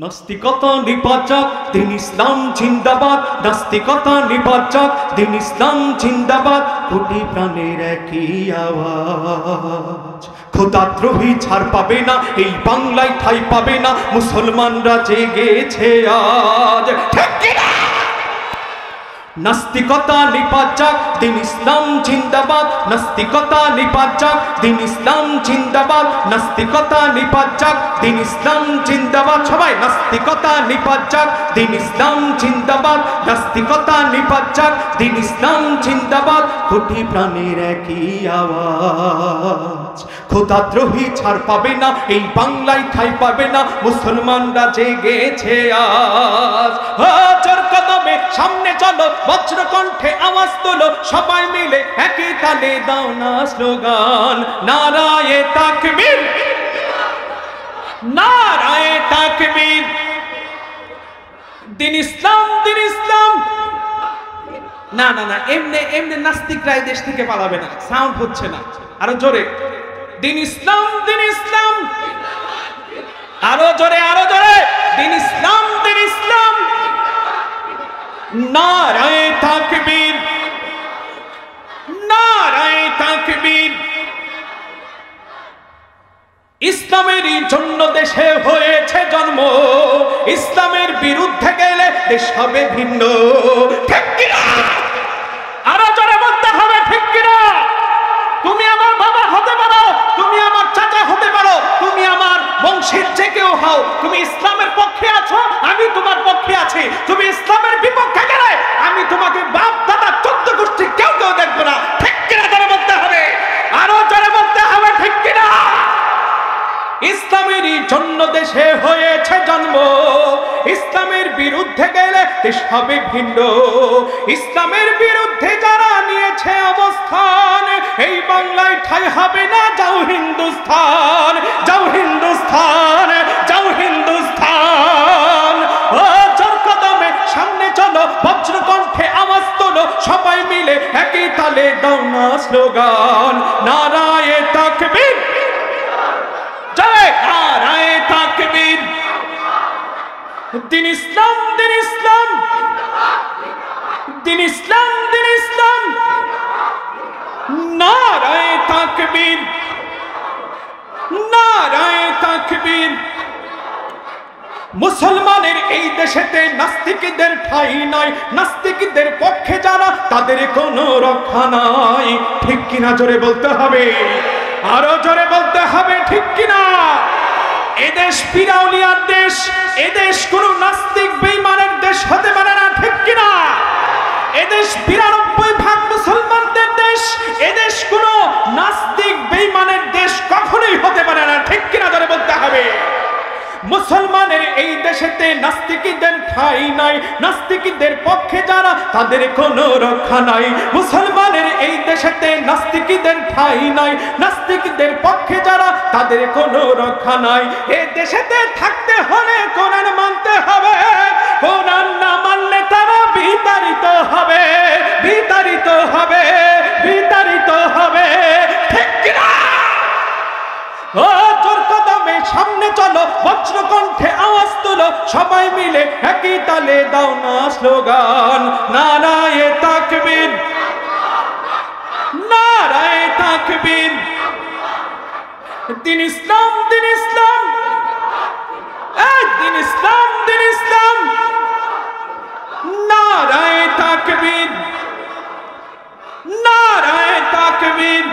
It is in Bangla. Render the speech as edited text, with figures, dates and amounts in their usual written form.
নাস্তিকতা নিপাচক দিন ইসলাম জিন্দাবাদ, নাস্তিকতা নিপাচক দিন ইসলাম জিন্দাবাদ, কোটি প্রাণের একই আওয়াজ। খোদাদ্রোহী ছাড় পাবে না, এই বাংলায় ঠাঁই পাবে না, মুসলমানরা জেগেছে আজ। ঠিক কি না? নাস্তিকতা নিপাচক দিন ইসলাম জিন্দাবাদ, নাস্তিকতা নিপাচক দিন ইসলাম জিন্দাবাদ, নাস্তিকতা নিপাচক দিন ইসলাম জিন্দাবাদ। সবাই নাস্তিকতা নিপাচক দিন ইসলাম জিন্দাবাদ, নাস্তিকতা নিপাচক দিন ইসলাম জিন্দাবাদ, কোটি প্রাণের একই আওয়াজ। খোদাদ্রোহী ছাড় পাবে না, এই বাংলায় ঠাঁই পাবে না, মুসলমানরা জেগেছে আজ। চোর কদমে সামনে চলো, বজ্র কণ্ঠে আওয়াজ তোলো, সবাই মিলে একই তালে দাও না স্লোগান, নারায়ে তাকবীর, নারায়ে তাকবীর। দিন ইসলাম, দিন ইসলাম। না না না, এমনি এমনি নাস্তিকরা এই দেশ থেকে পালাবে না, সাউন্ড হচ্ছে না, আরো জোরে। দিন ইসলাম, দিন ইসলাম। আরো জোরে, আরো জোরে। দিন ইসলাম, দিন ইসলাম। নারায়ে তাকবীর, নারায়ে তাকবীর। ইসলামেরই জন্য দেশে হয়েছে জন্ম, ইসলামের বিরুদ্ধে গেলে দেশ হবে ভিন্ন। ঠিক কিনা? আরো জোরে বলতে হবে, ঠিক কিনা? তুমি আমার বাবা হতে পারো, তুমি আমার চাচা হতে পারো, তুমি আমার বংশের যে কেউ হও, তুমি ইসলামের পক্ষে আছো, আমি তোমার পক্ষে আছি। তুমি ইসলামের বিপক্ষে গেলে আমি তোমাকে বাপ দাদা 14 গোষ্ঠী কেউ কেউ দেখবো না। ঠিক কিনা? জোরে বলতে হবে, আরো জোরে বলতে হবে, ঠিক কিনা? ইসলামেরই জন্য দেশে হয়েছে জন্ম, ইসলামের বিরুদ্ধে গেলে দেশ হবে ভিন্ন। ইসলামের বিরুদ্ধে যারা নিয়েছে অবস্থান, এই বাংলায় ঠাঁই হবে না, যাও হিন্দুস্তান, যাও হিন্দুস্তান, যাও হিন্দুস্তান। ও চোর কদমে সামনে চলো, বজ্র কণ্ঠে আওয়াজ তোলো, সবাই মিলে একই তালে দাও না স্লোগান, নারায়ে তাকবীর, জয় নারায়ে তাকবীর। দিন ইসলাম, দিন ইসলাম। দিন ইসলাম, দিন ইসলাম। নারায়ে তাকবীর, নারায়ে তাকবীর। মুসলমানের এই দেশেতে নাস্তিকদের ঠাঁই নাই, নাস্তিকদের পক্ষে যারা তাদের কোনো রক্ষা নাই। ঠিক কিনা? জোরে বলতে হবে, আরো জোরে বলতে হবে, ঠিক কিনা? এদেশ ফিরাউলিয়ার দেশ, এদেশ কোন নাস্তিক বেঈমানের দেশ হতে পারে না। ঠিক কিনা? এদেশ 92% মুসলমানদের দেশ, এদেশ কোন নাস্তিক বেঈমানের দেশ কখনোই হতে পারে না। ঠিক কিনা? জোরে বলতে হবে। মুসলমানের এই দেশেতে নাস্তিকদের ঠাঁই নাই, নাস্তিকদের পক্ষে যারা তাদের কোনো রক্ষা নাই। মুসলমানের এই দেশেতে নাস্তিকদের ঠাঁই নাই, নাস্তিকদের পক্ষে যারা তাদের কোনো রক্ষা নাই। এই দেশেতে থাকতে হলে কোরআন মানতে হবে, কোরআন না মানলে তারা বিতাড়িত হবে, বিতাড়িত হবে, বিতাড়িত হবে। ঠিক কিনা? ও চোর কদমে সামনে চলো, বজ্র কণ্ঠে আওয়াজ তোলো, সবাই মিলে একই তালে দাও না স্লোগান, নারায়ে তাকবীর, নারায়ে তাকবীর। দিন ইসলাম, দিন ইসলাম। দিন ইসলাম, দিন ইসলাম। নারায়ে তাকবীর, নারায়ে তাকবীর।